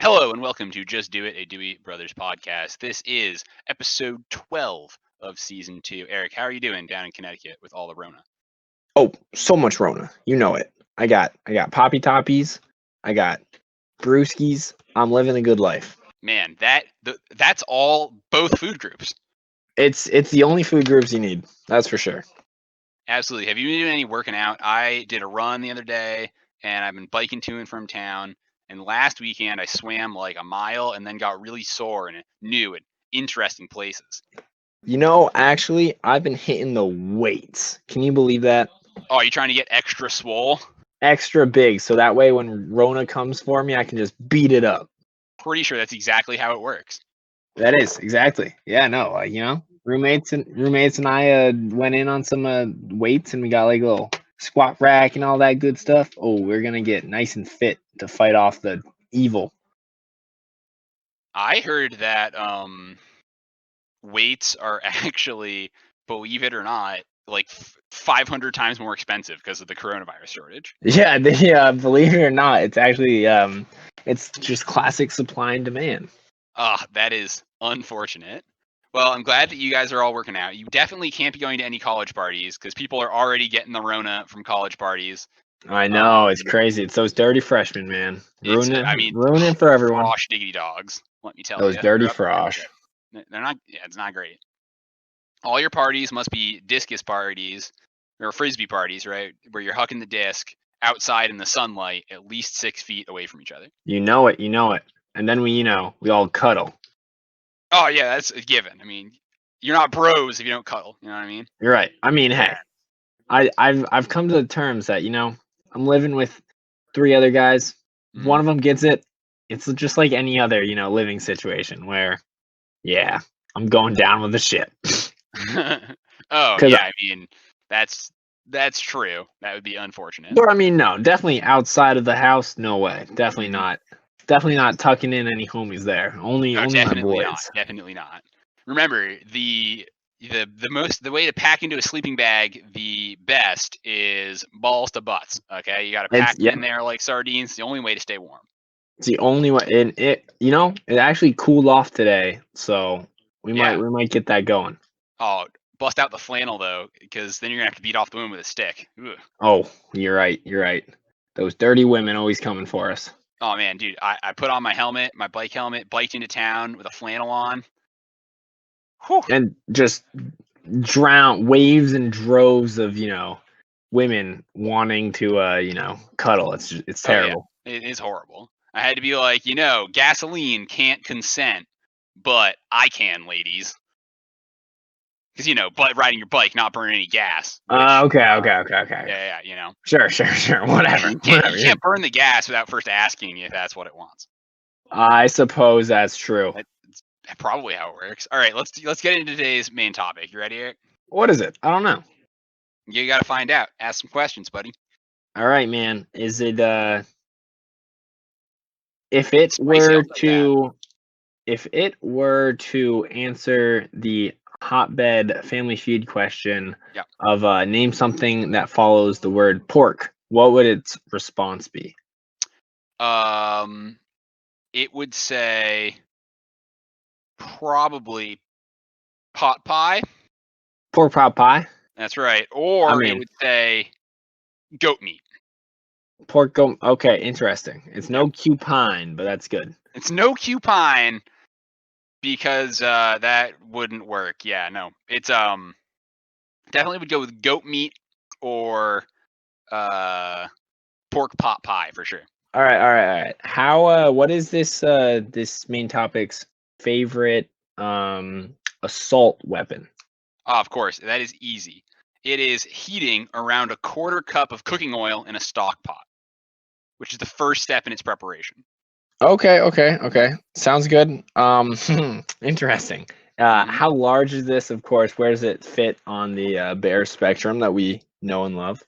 Hello and welcome to Just Do It, a Dewey Brothers podcast. This is episode 12 of season 2. Eric, how are you doing down in Connecticut with all the Rona? Oh, so much Rona. You know it. I got Poppy Toppies. I got Brewskis. I'm living a good life. Man, that's all both food groups. It's the only food groups you need. That's for sure. Absolutely. Have you been doing any working out? I did a run the other day and I've been biking to and from town. And last weekend I swam like a mile and then got really sore in new and interesting places. You know, actually, I've been hitting the weights. Can you believe that? Oh, are you trying to get extra swole? Extra big, so that way when Rona comes for me, I can just beat it up. Pretty sure that's exactly how it works. That is exactly. Yeah, no, roommates and I went in on some weights, and we got like a little squat rack and all that good stuff. Oh, we're gonna get nice and fit to fight off the evil. I heard that weights are actually, believe it or not, like 500 times more expensive because of the coronavirus shortage. Yeah, believe it or not, it's actually it's just classic supply and demand. That is unfortunate. Well, I'm glad that you guys are all working out. You definitely can't be going to any college parties because people are already getting the Rona from college parties. I know, it's crazy. It's those dirty freshmen, man. Ruining for everyone. Frosh diggity dogs, let me tell you. Those dirty frosh. They're not. Yeah, it's not great. All your parties must be discus parties or frisbee parties, right? Where you're hucking the disc outside in the sunlight, at least 6 feet away from each other. You know it. And then we all cuddle. Oh yeah, that's a given. I mean, you're not bros if you don't cuddle. You know what I mean? You're right. I mean, hey, I've come to the terms that I'm living with 3 other guys. Mm-hmm. One of them gets it. It's just like any other living situation where, yeah, I'm going down with the ship. Oh yeah, I mean that's true. That would be unfortunate. But I mean, no, definitely outside of the house, no way. Definitely not. Definitely not tucking in any homies there. Only my boys. Definitely not. Remember, the way to pack into a sleeping bag the best is balls to butts. Okay, you got to pack them in there like sardines. It's the only way to stay warm. It's the only way, and it actually cooled off today, so we might get that going. Oh, bust out the flannel though, because then you're gonna have to beat off the women with a stick. Ugh. Oh, you're right. Those dirty women always coming for us. Oh man, dude, I put on my helmet, my bike helmet, biked into town with a flannel on. Whew. And just drown waves and droves of women wanting to cuddle. It's terrible. Yeah. It is horrible. I had to be like, gasoline can't consent, but I can, ladies. Because but riding your bike, not burning any gas. Okay. Yeah. Sure. Whatever. You can't burn the gas without first asking if that's what it wants. I suppose that's true. That's probably how it works. All right, let's get into today's main topic. You ready, Eric? What is it? I don't know. You got to find out. Ask some questions, buddy. All right, man. Is it if it were to answer the hotbed family feud question of name something that follows the word pork, what would its response be? It would say probably pot pie. Pork pot pie? That's right. Or it would say goat meat. Pork goat. Okay, interesting. It's no cupine, but that's good. It's no cupine because that wouldn't work. Yeah, no. It's definitely would go with goat meat or pork pot pie for sure. All right. How what is this main topic's favorite assault weapon? Oh, of course, that is easy. It is heating around a 1/4 cup of cooking oil in a stock pot, which is the first step in its preparation. Okay. Sounds good. Interesting. How large is this? Of course, where does it fit on the bear spectrum that we know and love?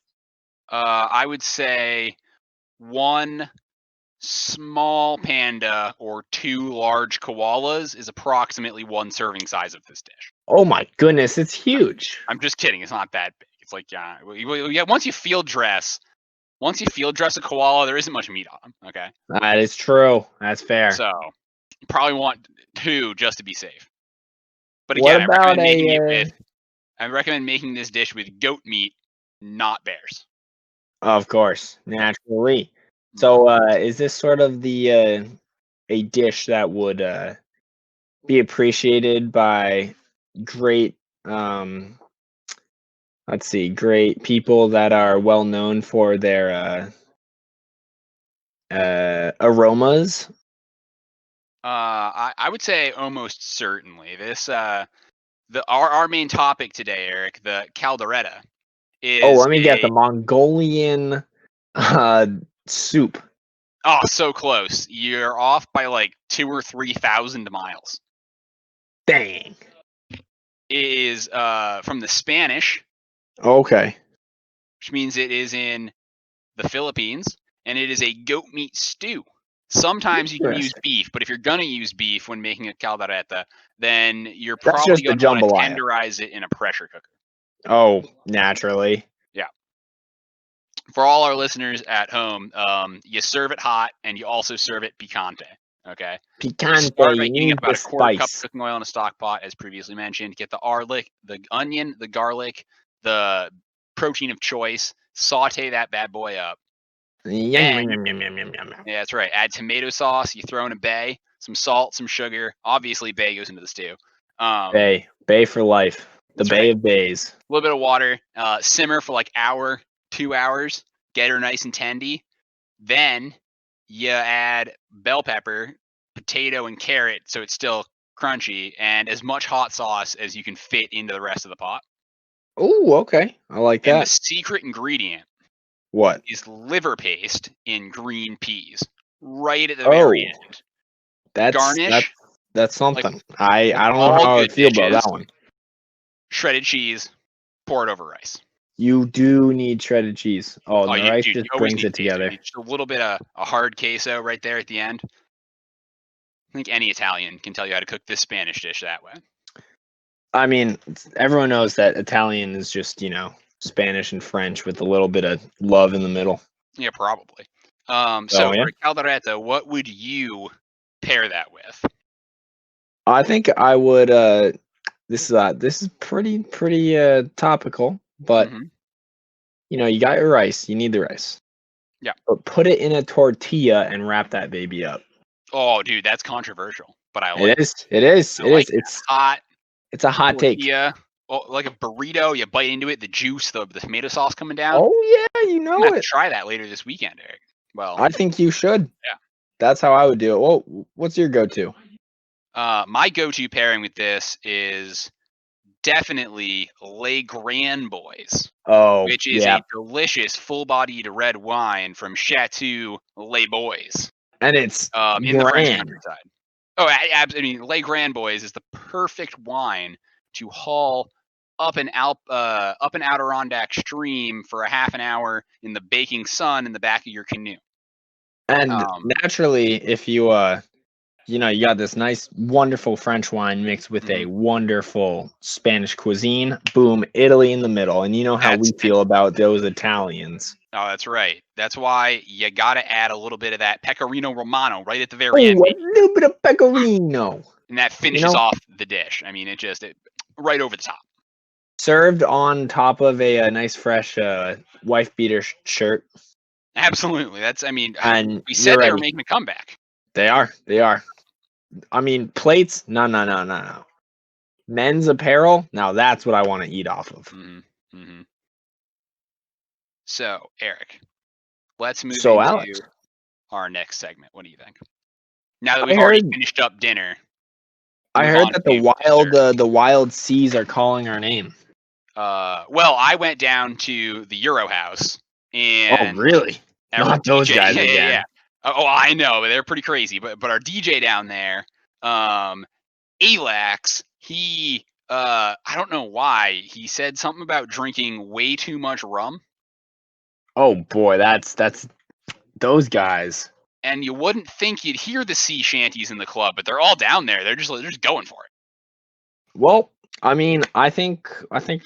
I would say 1 small panda or 2 large koalas is approximately 1 serving size of this dish. Oh my goodness, it's huge. I'm just kidding. It's not that big. It's like once you field dress once you field dress a koala, there isn't much meat on them. Okay, That is true. That's fair. so you probably want 2 just to be safe. But What again, about I recommend making this dish with goat meat, not bears. Of course, naturally. So, is this sort of the a dish that would be appreciated by great let's see, great people that are well known for their aromas? I would say almost certainly this our main topic today, Eric, the caldereta, Oh, is let me get the Mongolian uh soup. so close. You're off by like 2 or 3,000 miles. Dang. It is from the Spanish, Okay. which means it is in the Philippines, and it is a goat meat stew. Sometimes you can use Interesting. beef, but if you're gonna use beef when making a caldereta, then you're That's probably just the gonna want to jambalaya. tenderize it in a pressure cooker. Oh, naturally. Yeah. For all our listeners at home, you serve it hot, and you also serve it picante. Okay. Picante, Start by you heating need up about the a quarter cup of spice. cooking oil in a stock pot, as previously mentioned. Get the the onion, the garlic, the protein of choice. Saute that bad boy up. Yum, Then, yum, yum, yum, yum, yum. yeah, that's right. Add tomato sauce. You throw in a bay, some salt, some sugar. Obviously, bay goes into the stew. Bay for life. The That's Bay right. of Bays. A little bit of water. Simmer for like hour, 2 hours. Get her nice and tendy. Then you add bell pepper, potato, and carrot, so it's still crunchy, and as much hot sauce as you can fit into the rest of the pot. Oh, okay. I like And the that. secret ingredient What? is liver paste in green peas, right at the very Oh, end. that's Garnish, like something. I like don't know all how I good feel about dishes, that one. shredded cheese, pour it over rice. You do need shredded cheese. Oh, Oh, and the you rice dude, you just always brings need it queso. You together. need just a little bit of a hard queso right there at the end. I think any Italian can tell you how to cook this Spanish dish that way. I mean, everyone knows that Italian is just, Spanish and French with a little bit of love in the middle. Yeah, probably. So, So yeah. for a caldereta, what would you pair that with? I think I would this is pretty topical, but Mm-hmm. you got your rice, you need the rice. Yeah. But put it in a tortilla and wrap that baby up. Oh, dude, that's controversial, but I It like it. is. It is. I It like is. that. Hot It's a hot take. tortilla, like a burrito. You bite into it, the juice, the tomato sauce coming down. Oh yeah, you I'm gonna know have to it. try that later this weekend, Eric. Well, I think you should. yeah. That's how I would do it. Well, what's your go-to? My go-to pairing with this is definitely Les Grand Boys, Oh, which is yeah. a delicious full-bodied red wine from Chateau Les Boys. And it's In the French grand. countryside. Oh, I mean, Les Grand Boys is the perfect wine to haul up an Adirondack stream for a half an hour in the baking sun in the back of your canoe. And naturally, if you you got this nice, wonderful French wine mixed with a wonderful Spanish cuisine. Boom, Italy in the middle. And you know how we feel about those Italians. Oh, that's right. That's why you got to add a little bit of that Pecorino Romano right at the very end. Oh, a little bit of pecorino. And that finishes off the dish. I mean, it right over the top. Served on top of a nice, fresh wife beater shirt. Absolutely. And we said they were making a comeback. They are. I mean, plates, no. Men's apparel, now that's what I want to eat off of. Mm-hmm. So, Eric, let's move Alex, into our next segment. What do you think? Now that we've already finished up dinner, I heard that the wild seas are calling our name. Well, I went down to the Euro House and really? Not those DJ, guys again. Yeah. Oh, I know, but they're pretty crazy. But our DJ down there, Alax, he I don't know why he said something about drinking way too much rum. Oh boy, that's those guys. And you wouldn't think you'd hear the sea shanties in the club, but they're all down there. They're just going for it. Well, I mean, I think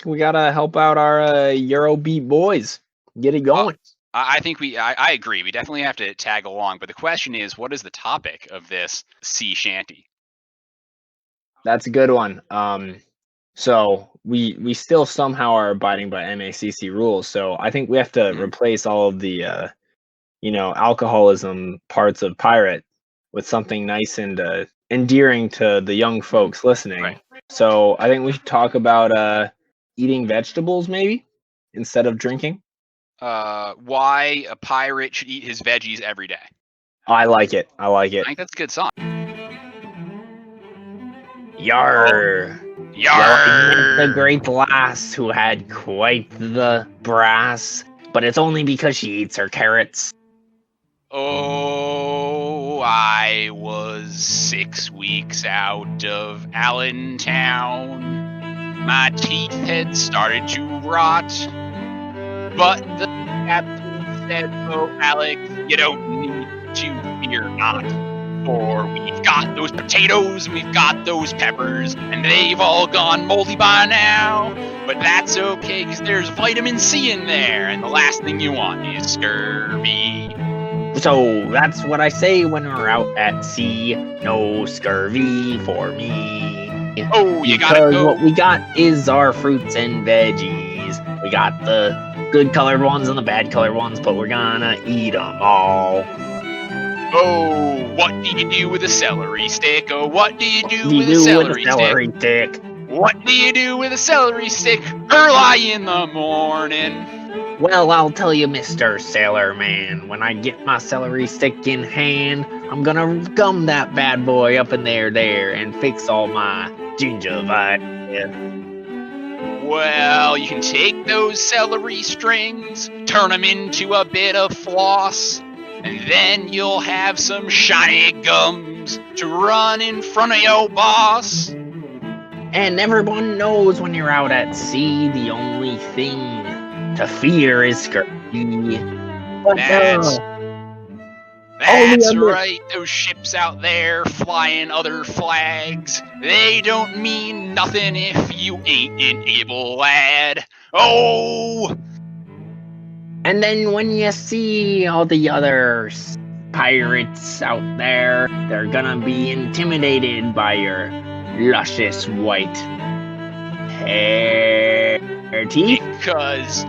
we gotta help out our Eurobeat boys. Get it going. I think I agree. We definitely have to tag along. But the question is, what is the topic of this sea shanty? That's a good one. So we still somehow are abiding by MACC rules. So I think we have to Mhm. replace all of the alcoholism parts of pirate with something nice and endearing to the young folks listening. Right. So I think we should talk about eating vegetables maybe instead of drinking. Why a pirate should eat his veggies every day. I like it. I like I it. think that's a good song. Oh, Yar. Well, I met the yar. great lass who had quite the brass, but it's only because she eats her carrots. Oh, I was 6 weeks out of Allentown. My teeth had started to rot, but the captain said, "Oh, Alex, you don't need to fear not. For we've got those potatoes and we've got those peppers, and they've all gone moldy by now. But that's okay, because there's vitamin C in there, and the last thing you want is scurvy." So that's what I say when we're out at sea. No scurvy for me. Oh, you gotta Because go. what we got is our fruits and veggies. We got the good colored ones and the bad colored ones, but we're gonna eat them all. Oh, what do you do with a celery stick? Oh, what do you What do do you with a do with a celery stick? celery stick? What do you do with a celery stick early in the morning? Well, I'll tell you, Mr. Sailor Man, when I get my celery stick in hand, I'm gonna gum that bad boy up in there and fix all my gingivitis. Well, you can take those celery strings, turn them into a bit of floss, and then you'll have some shiny gums to run in front of your boss. And everyone knows when you're out at sea, the only thing to fear is scurvy. But That's all the That's other right, those ships out there flying other flags, they don't mean nothing if you ain't an able lad. Oh! And then when you see all the other pirates out there, they're gonna be intimidated by your luscious white hair teeth. Because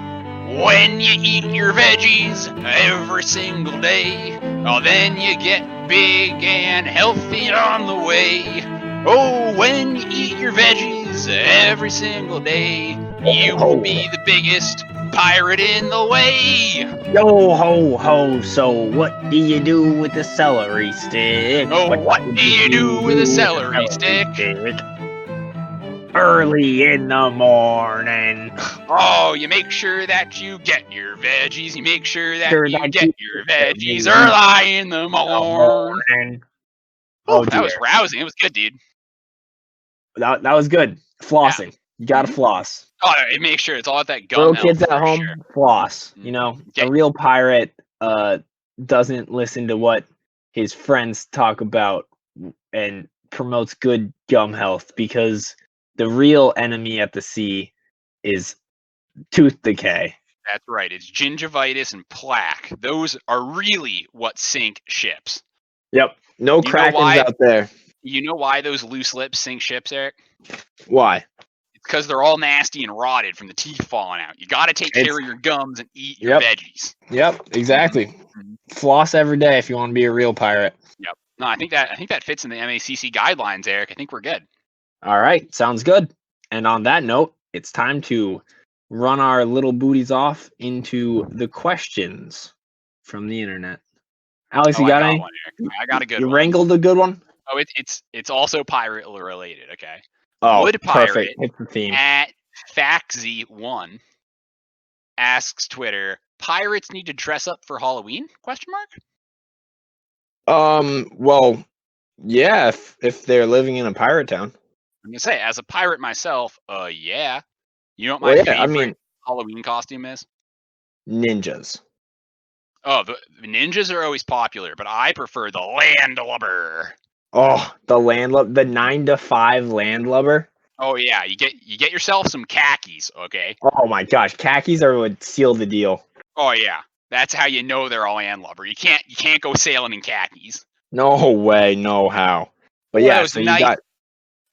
when you eat your veggies every single day, oh, then you get big and healthy on the way. Oh, when you eat your veggies every single day, you will be the biggest pirate in the way. Yo ho ho, so what do you do with the celery stick? Oh, what do you do with a celery stick? Early in the morning. Oh, you make sure that you get your veggies. You make sure that you I get your veggies early in the morning. Oh, that dear. was rousing. It was good, dude. That was good. Flossing. You gotta Mhm. floss. Oh, it makes sure it's all at that gum Little health kids at for home, sure. floss. Mhm. You know, a Get- real pirate doesn't listen to what his friends talk about and promotes good gum health, because the real enemy at the sea is tooth decay. That's right. It's gingivitis and plaque. Those are really what sink ships. Yep. No You know Krakens why? out there. You know why those loose lips sink ships, Eric? Why? It's because they're all nasty and rotted from the teeth falling out. You got to take care of your gums and eat your veggies. Yep, exactly. Mhm. Floss every day if you want to be a real pirate. Yep. No, I think that fits in the MACC guidelines, Eric. I think we're good. All right, sounds good. And on that note, it's time to run our little booties off into the questions from the internet. Alex, Oh, you I got got any? one, Eric. I got a good You one. wrangled a good one? Oh, it's also pirate related. Okay. Oh, Wood perfect. Pirate Hit the theme. at Faxy1 asks Twitter, pirates need to dress up for Halloween? Question mark. Well, yeah, if they're living in a pirate town. I'm gonna say, as a pirate myself, yeah. You know what my Well, yeah, favorite I mean, Halloween costume is? ninjas. Oh, the ninjas are always popular, but I prefer the landlubber. Oh, the 9 to 5 landlubber. Oh yeah, you get yourself some khakis, okay? Oh my gosh, khakis are what seal the deal. Oh yeah. That's how you know they're a landlubber. You can't go sailing in khakis. No way, no how. But Or yeah, those so nice you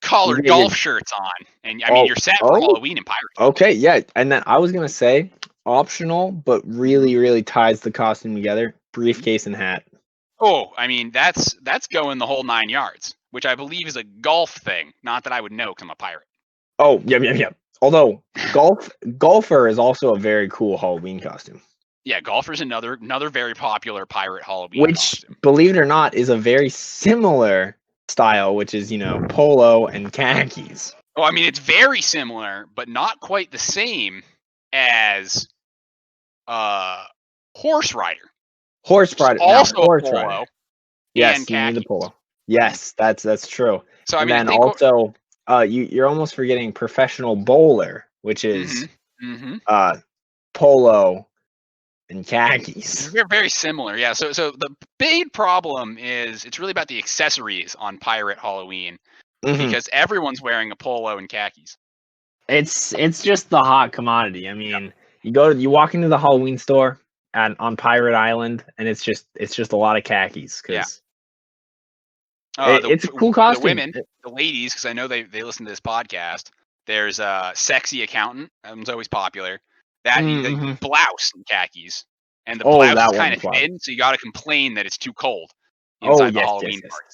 colored get your golf shirts on, and I mean you're set for oh Halloween and Pirates. okay, yeah. And then I was gonna say optional, but really, really ties the costume together. Briefcase and hat. Oh, I mean that's going the whole 9 yards, which I believe is a golf thing. Not that I would know, 'cause I'm a pirate. Oh, yeah. Although golfer is also a very cool Halloween costume. Yeah, golfer's another very popular pirate Halloween Which, costume. believe it or not, is a very similar style, which is, polo and khakis. Oh, I mean it's very similar, but not quite the same as horse rider. Horse rider. Now, Also a horse polo rider. and Yes, you need the khaki. polo. Yes, that's true. So I And mean, I then think. also, you're almost forgetting professional bowler, which is Mm-hmm. polo and khakis. They're very similar, yeah. So the big problem is it's really about the accessories on Pirate Halloween because everyone's wearing a polo and khakis. It's just the hot commodity. I mean, you walk into the Halloween store on Pirate Island, and it's just a lot of khakis because it's a cool costume. The women, the ladies, because I know they listen to this podcast. There's a sexy accountant. That one's always popular. That the blouse and khakis, and the blouse is kind of thin, so you got to complain that it's too cold inside the Halloween party.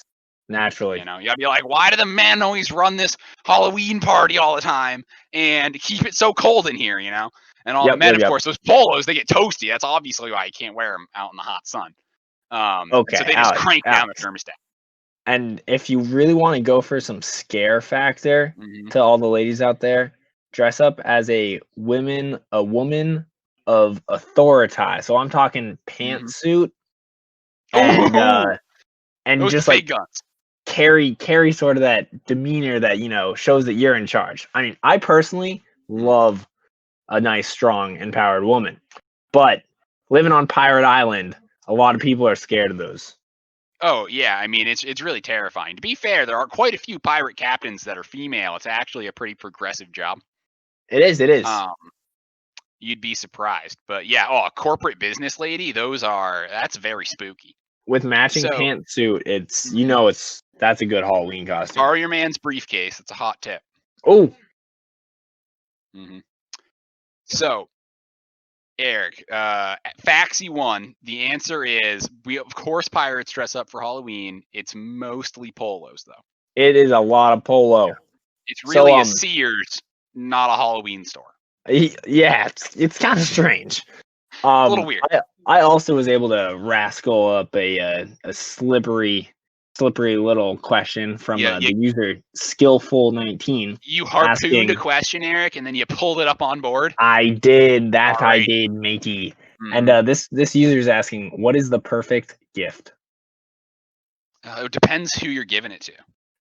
Naturally, you gotta be like, why do the men always run this Halloween party all the time and keep it so cold in here? And all the men, of course, those polos, they get toasty. That's obviously why you can't wear them out in the hot sun. Okay, so they just crank down the thermostat. And if you really want to go for some scare factor to all the ladies out there, dress up as a woman of authority. So I'm talking pantsuit and those just big guns. Carry sort of that demeanor that shows that you're in charge. I mean, I personally love a nice, strong, empowered woman, but living on Pirate Island, a lot of people are scared of those. Oh yeah, I mean it's really terrifying. To be fair, there are quite a few pirate captains that are female. It's actually a pretty progressive job. It is. You'd be surprised, but yeah. Oh, a corporate business lady. That's very spooky. With matching pantsuit, that's a good Halloween costume. Borrow your man's briefcase. It's a hot tip. Oh. So, Eric, Faxy 1, the answer is of course pirates dress up for Halloween. It's mostly polos though. It is a lot of polo. Yeah. It's really a Sears, not a Halloween store. Yeah, it's kind of strange. A little weird. I also was able to rascal up a slippery little question from the user Skillful19. You harpooned a question, Eric, and then you pulled it up on board? I did. I did, matey. And this user is asking, what is the perfect gift? It depends who you're giving it to.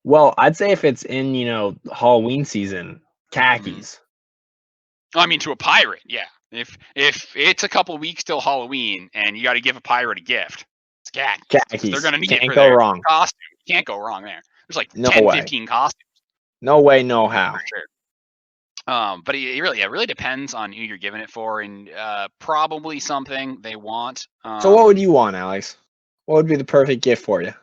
Well, I'd say if it's in, Halloween season, khakis. I mean, to a pirate, yeah. If it's a couple weeks till Halloween and you got to give a pirate a gift, it's khakis. They're going to need it for their costume. You can't go wrong there. There's like 15 costumes. No way, no how. For sure. But it really depends on who you're giving it for, and probably something they want. So what would you want, Alex? What would be the perfect gift for you?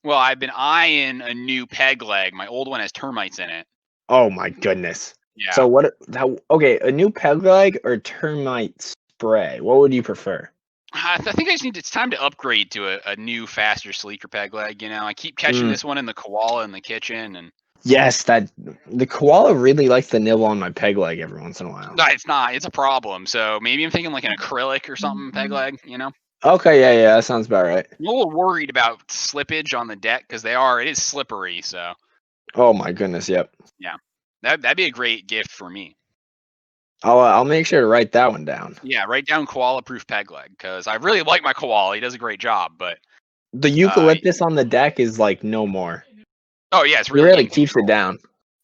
Well, I've been eyeing a new peg leg. My old one has termites in it. Oh my goodness. Yeah. So a new peg leg or termite spray? What would you prefer? I think it's time to upgrade to a new, faster, sleeker peg leg. I keep catching this one in the koala in the kitchen, and yes, the koala really likes to nibble on my peg leg every once in a while. No, it's not. It's a problem. So maybe I'm thinking like an acrylic or something peg leg. Okay, yeah, that sounds about right. I'm a little worried about slippage on the deck because it is slippery. So. Oh my goodness, yep. Yeah, that'd be a great gift for me. I'll make sure to write that one down. Yeah, write down koala-proof peg leg because I really like my koala. He does a great job, but the eucalyptus on the deck is like no more. Oh yeah, it's really keeps it down.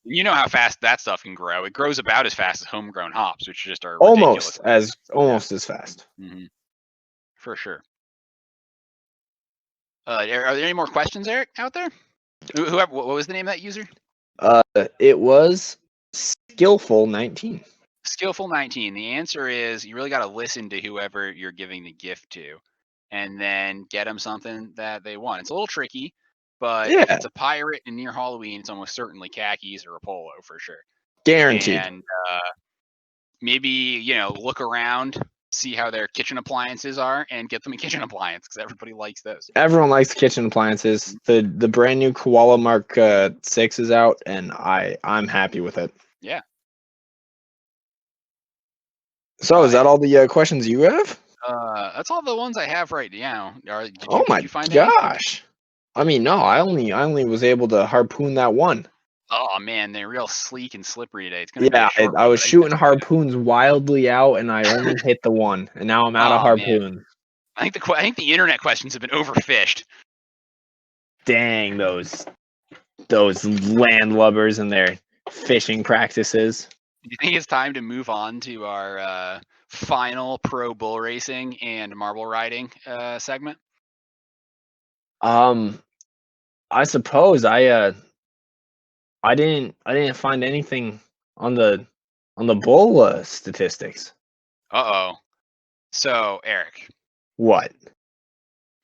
You know how fast that stuff can grow. It grows about as fast as homegrown hops, which just are ridiculous. almost as fast. For sure. Are there any more questions, Eric, out there? What was the name of that user? It was Skillful19. Skillful 19. The answer is you really got to listen to whoever you're giving the gift to, and then get them something that they want. It's a little tricky, but if Yeah, it's a pirate and near Halloween, it's almost certainly khakis or a polo for sure. guaranteed. And maybe look around, see how their kitchen appliances are, and get them a kitchen appliance because everybody likes those. Everyone likes kitchen appliances. The brand new Koala Mark 6 is out, and I'm happy with it. Yeah. So is that all the questions you have? That's all the ones I have right now. Did you find gosh! I mean, no, I only was able to harpoon that one. Oh man, they're real sleek and slippery today. It's gonna be Yeah, a short I one, was but I think shooting that's okay. harpoons wildly out, and I only hit the one, and now I'm out of Oh, man. harpoons. I think the internet questions have been overfished. Dang, those landlubbers and their fishing practices. Do you think it's time to move on to our final pro bull racing and marble riding segment? I suppose I didn't find anything on the bull statistics. Uh-oh. So, Eric, What?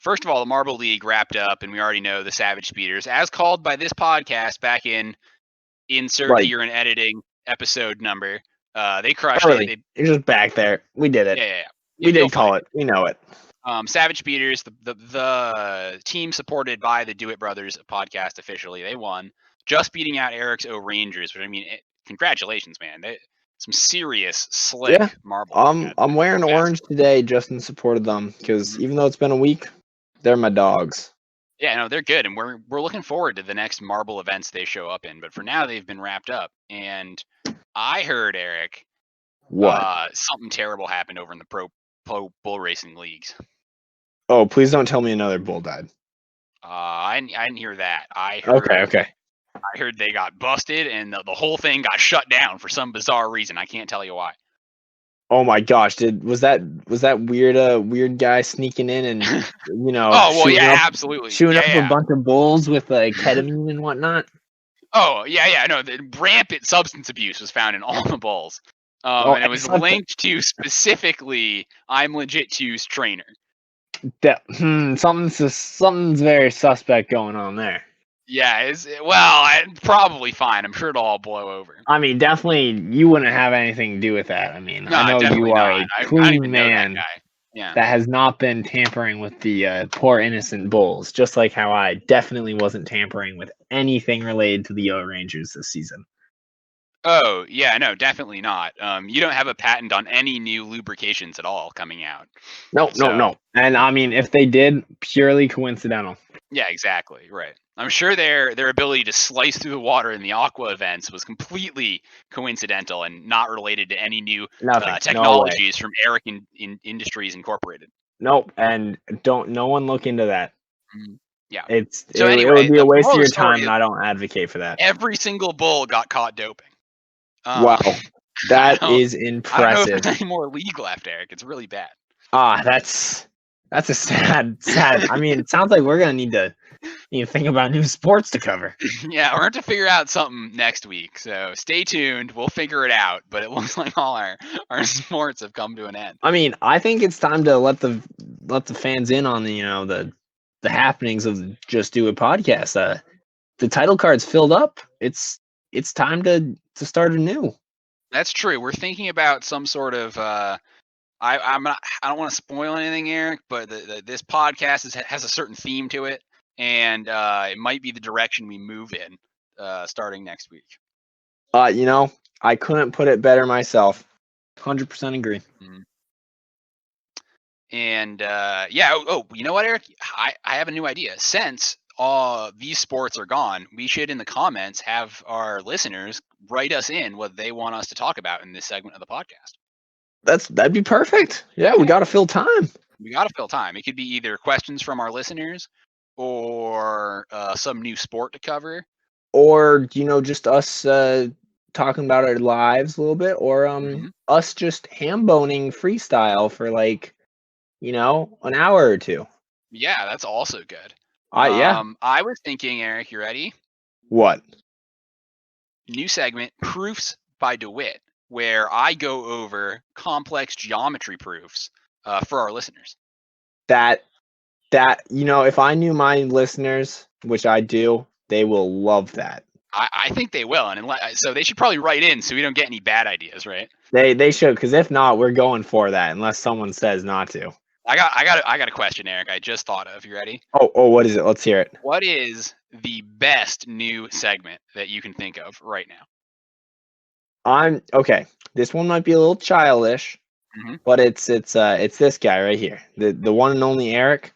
first of all, the Marble League wrapped up, and we already know the Savage Speeders, as called by this podcast back in insert year in editing episode number. They crushed it. You're just back there. We did it. Yeah. We did call it. We know it. Savage Speeders, the team supported by the Do It Brothers podcast officially, they won, just beating out Eric's O Rangers. But I mean, congratulations, man! Some serious slick marble. I'm wearing orange today just in support of them because even though it's been a week, they're my dogs. Yeah, no, they're good, and we're looking forward to the next marble events they show up in. But for now, they've been wrapped up, and I heard, Eric, what something terrible happened over in the pro bull racing leagues. Oh, please don't tell me another bull died. I didn't hear that. I heard, okay. I heard they got busted, and the whole thing got shut down for some bizarre reason. I can't tell you why. Oh my gosh! Was that weird guy sneaking in and Oh well, yeah, absolutely shooting up a bunch of bulls with ketamine and whatnot? Oh yeah, no, the rampant substance abuse was found in all the bulls, and it was linked to specifically I'm Legit 2's trainer. Something's very suspect going on there. Yeah, probably fine. I'm sure it'll all blow over. I mean, definitely, you wouldn't have anything to do with that. I mean, I know you are a clean man that has not been tampering with the poor innocent bulls, just like how I definitely wasn't tampering with anything related to the O Rangers this season. Oh, yeah, no, definitely not. You don't have a patent on any new lubrications at all coming out. No. And I mean, if they did, purely coincidental. Yeah, exactly. Right. I'm sure their ability to slice through the water in the Aqua events was completely coincidental and not related to any new technologies from Eric in Industries Incorporated. Nope, and no one look into that. Yeah. It would be a waste of your time, and I don't advocate for that. Every single bull got caught doping. Wow, that is impressive. I don't know if there's any more league left, Eric. It's really bad. That's a sad. I mean, it sounds like we're gonna need to think about new sports to cover. Yeah, we're going to figure out something next week. So stay tuned. We'll figure it out. But it looks like all our sports have come to an end. I mean, I think it's time to let the fans in on the happenings of Just Do It podcast. The title card's filled up. It's time to start anew. That's true. We're thinking about some sort of. I don't want to spoil anything, Eric, but this podcast has a certain theme to it, and it might be the direction we move in starting next week. I couldn't put it better myself. 100% agree. Mm-hmm. And you know what, Eric? I have a new idea. Since these sports are gone, we should in the comments have our listeners write us in what they want us to talk about in this segment of the podcast. That'd be perfect. Yeah, we got to fill time. It could be either questions from our listeners or some new sport to cover, or just us talking about our lives a little bit, or us just ham boning freestyle for an hour or two. Yeah, that's also good. Yeah. I was thinking, Eric, you ready? What? New segment, Proofs by DeWitt. where I go over complex geometry proofs for our listeners. That if I knew my listeners, which I do, they will love that. I think they will, and so they should probably write in so we don't get any bad ideas, right? They should, because if not, we're going for that unless someone says not to. I got a question, Eric. I just thought of. You ready? Oh, what is it? Let's hear it. What is the best new segment that you can think of right now? Okay. This one might be a little childish, but it's this guy right here, the one and only Eric,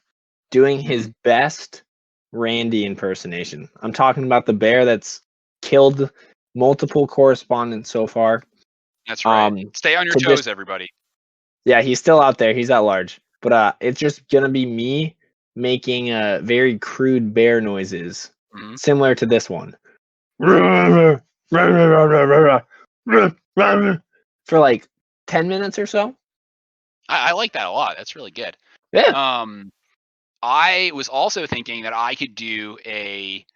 doing his best Randy impersonation. I'm talking about the bear that's killed multiple correspondents so far. That's right. Stay on your toes, everybody. Yeah, he's still out there. He's at large. But it's just gonna be me making very crude bear noises, similar to this one. For like 10 minutes or so. I like that a lot. That's really good. Yeah. I was also thinking that I could do a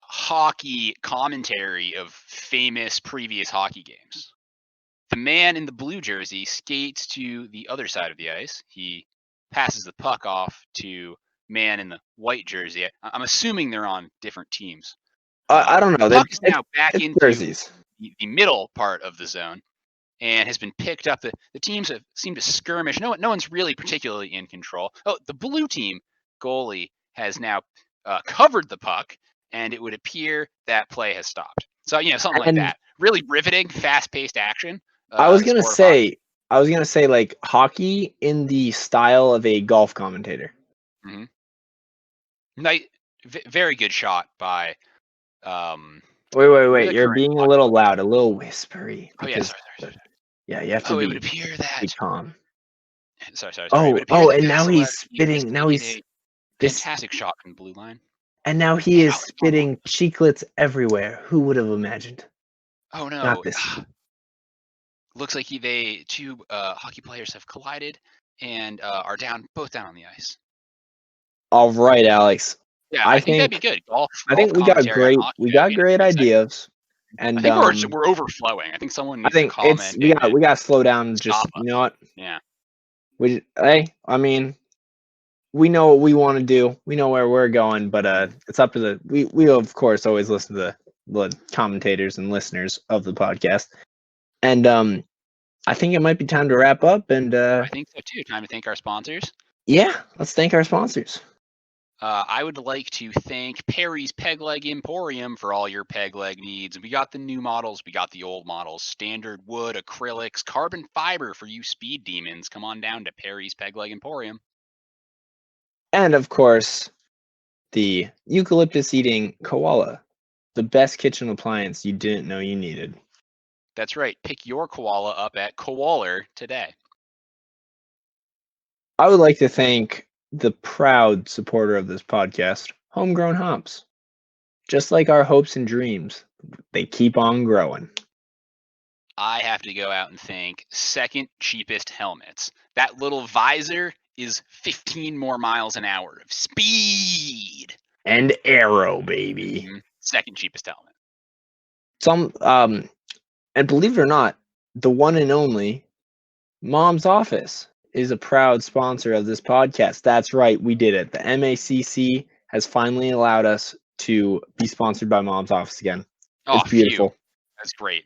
hockey commentary of famous previous hockey games. The man in the blue jersey skates to the other side of the ice. He passes the puck off to man in the white jersey. I'm assuming they're on different teams. I don't know. The puck is now back into jerseys. The middle part of the zone and has been picked up. The teams have seemed to skirmish. No one's really particularly in control. Oh, the blue team goalie has now covered the puck, and it would appear that play has stopped. So, something like that. Really riveting, fast-paced action. I was gonna say like hockey in the style of a golf commentator. Very good shot by. Wait! You're being a little loud, a little whispery. Oh yeah, sorry. Yeah, you have to it would appear that. Be calm. Sorry. And now he's spitting. Now he's fantastic shot from the blue line. And now he is spitting cheeklets everywhere. Who would have imagined? Oh no! Not this. Looks like two hockey players have collided and are both down on the ice. All right, Alex. Yeah, I think that'd be good. I think we got great ideas, and I think we're overflowing. I think someone needs to comment. we got to slow down. Just you know what? Yeah. I mean, we know what we want to do. We know where we're going, but it's up to we of course always listen to the commentators and listeners of the podcast, and I think it might be time to wrap up. And I think so too. Time to thank our sponsors. Yeah, let's thank our sponsors. I would like to thank Perry's Peg Leg Emporium for all your peg leg needs. We got the new models, we got the old models, standard wood, acrylics, carbon fiber for you speed demons. Come on down to Perry's Peg Leg Emporium. And of course, the eucalyptus eating koala, the best kitchen appliance you didn't know you needed. That's right. Pick your koala up at Koaler today. I would like to thank the proud supporter of this podcast, Homegrown Hops. Just like our hopes and dreams, they keep on growing. I have to go out and thank Second Cheapest Helmets. That little visor is 15 more miles an hour of speed. And arrow, baby. Second cheapest helmet. And believe it or not, the one and only Mom's Office is a proud sponsor of this podcast. That's right, we did it. The MACC has finally allowed us to be sponsored by Mom's Office again. It's beautiful. Phew. That's great.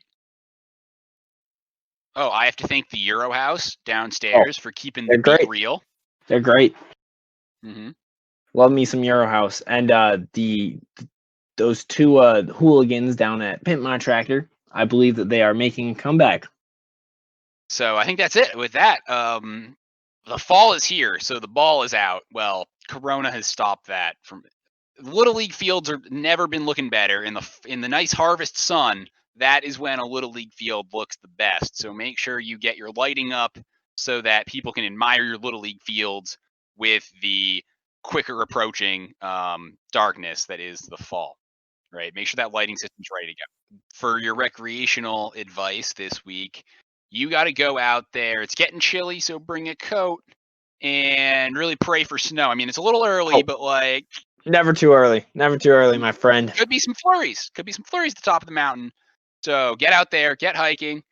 Oh, I have to thank the Euro House downstairs for keeping the beat real. They're great. Love me some Euro House. And those two hooligans down at Pimp My Tractor, I believe that they are making a comeback. So I think that's it. With that, the fall is here, so the ball is out. Well, Corona has stopped that. From Little League fields have never been looking better. In the nice harvest sun, that is when a Little League field looks the best. So make sure you get your lighting up so that people can admire your Little League fields with the quicker approaching darkness that is the fall. Right? Make sure that lighting system's ready to go. For your recreational advice this week, you got to go out there. It's getting chilly, so bring a coat and really pray for snow. I mean, it's a little early, but like... Never too early. Never too early, my friend. Could be some flurries. At the top of the mountain. So get out there, get hiking.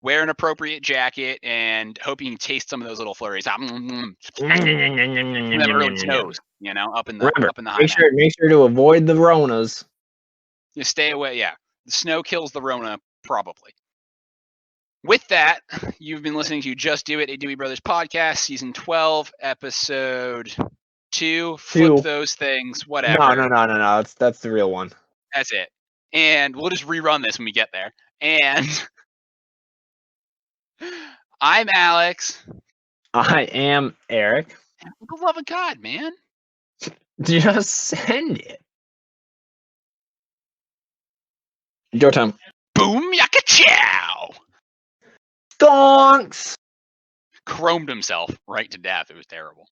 wear an appropriate jacket, and hope you can taste some of those little flurries. Never really snows, you know, up in the Remember, high mountains. make sure to avoid the Ronas. You stay away. Yeah, the snow kills the Rona probably. With that, you've been listening to Just Do It, a Dewey Brothers podcast, season 12, episode 2. Flip those things, whatever. No. That's the real one. That's it. And we'll just rerun this when we get there. And I'm Alex. I am Eric. For the love of God, man. Just send it. Your time. Boom yaka chow. Stonks. Chromed himself right to death. It was terrible.